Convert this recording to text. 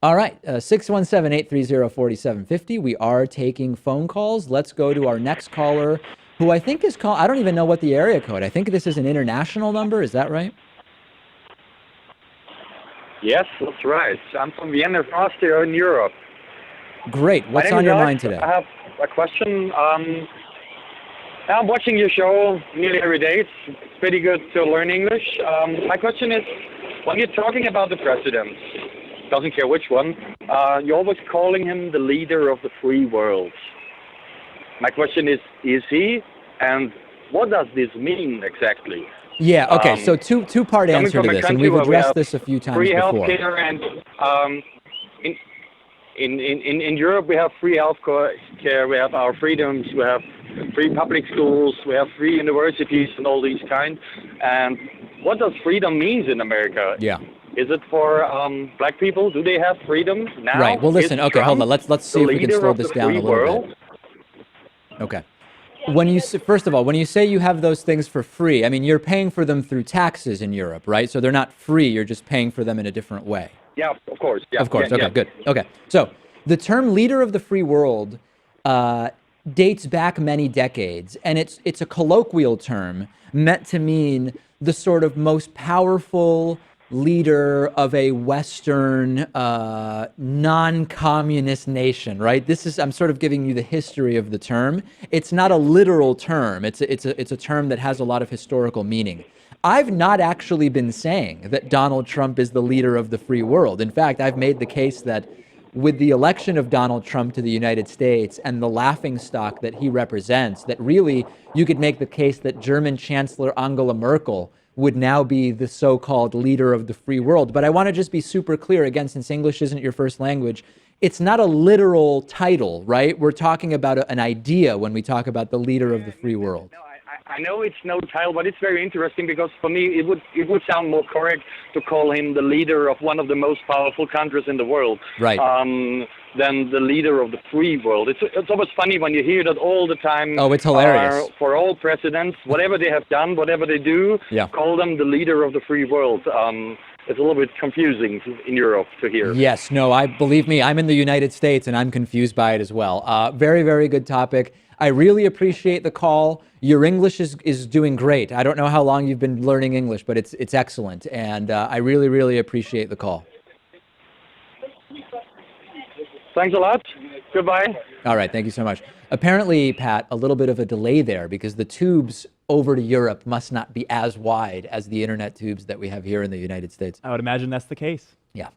All right, 617-830-4750. We are taking phone calls. Let's go to our next caller, who I think is called, I don't even know what the area code. I think this is an international number. Is that right? Yes, that's right. I'm from Vienna, Austria, in Europe. Great. What's My name on is your Alex. mind today? I have a question. I'm watching your show nearly every day. It's pretty good to learn English. My question is, when you're talking about the president, doesn't care which one, you're always calling him the leader of the free world. My question is he? And what does this mean exactly? Yeah, okay, so two-part Coming answer to from a this, and country we've where we addressed have this a few times free before. healthcare, and in Europe we have free healthcare, we have our freedoms, we have free public schools, we have free universities and all these kind. And what does freedom mean in America? Yeah. Is it for black people? Do they have freedom now? Right. Well, listen. Okay, hold on. Let's see if we can slow this down a little bit. Okay. First of all, when you say you have those things for free, I mean, you're paying for them through taxes in Europe, right? So they're not free. You're just paying for them in a different way. Yeah, of course. Yeah, of course. Yeah, okay, yeah. Good. Okay. So the term leader of the free world dates back many decades, and it's a colloquial term meant to mean the sort of most powerful leader of a Western non-communist nation, right? I'm sort of giving you the history of the term. It's not a literal term. It's a term that has a lot of historical meaning. I've not actually been saying that Donald Trump is the leader of the free world. In fact, I've made the case that with the election of Donald Trump to the United States and the laughingstock that he represents, that really you could make the case that German Chancellor Angela Merkel would now be the so-called leader of the free world. But I want to just be super clear, again, since English isn't your first language, it's not a literal title, right? We're talking about an idea when we talk about the leader of the free world. No, I know it's no title, but it's very interesting because for me it would sound more correct to call him the leader of one of the most powerful countries in the world. Right. Than the leader of the free world. It's always funny when you hear that all the time. Oh, it's hilarious. For all presidents, whatever they have done, whatever they do, yeah. Call them the leader of the free world. It's a little bit confusing in Europe to hear. Yes, no, believe me, I'm in the United States and I'm confused by it as well. Very, very good topic. I really appreciate the call. Your English is doing great. I don't know how long you've been learning English, but it's excellent. And I really, really appreciate the call. Thanks a lot. Goodbye. All right. Thank you so much. Apparently, Pat, a little bit of a delay there because the tubes over to Europe must not be as wide as the internet tubes that we have here in the United States. I would imagine that's the case.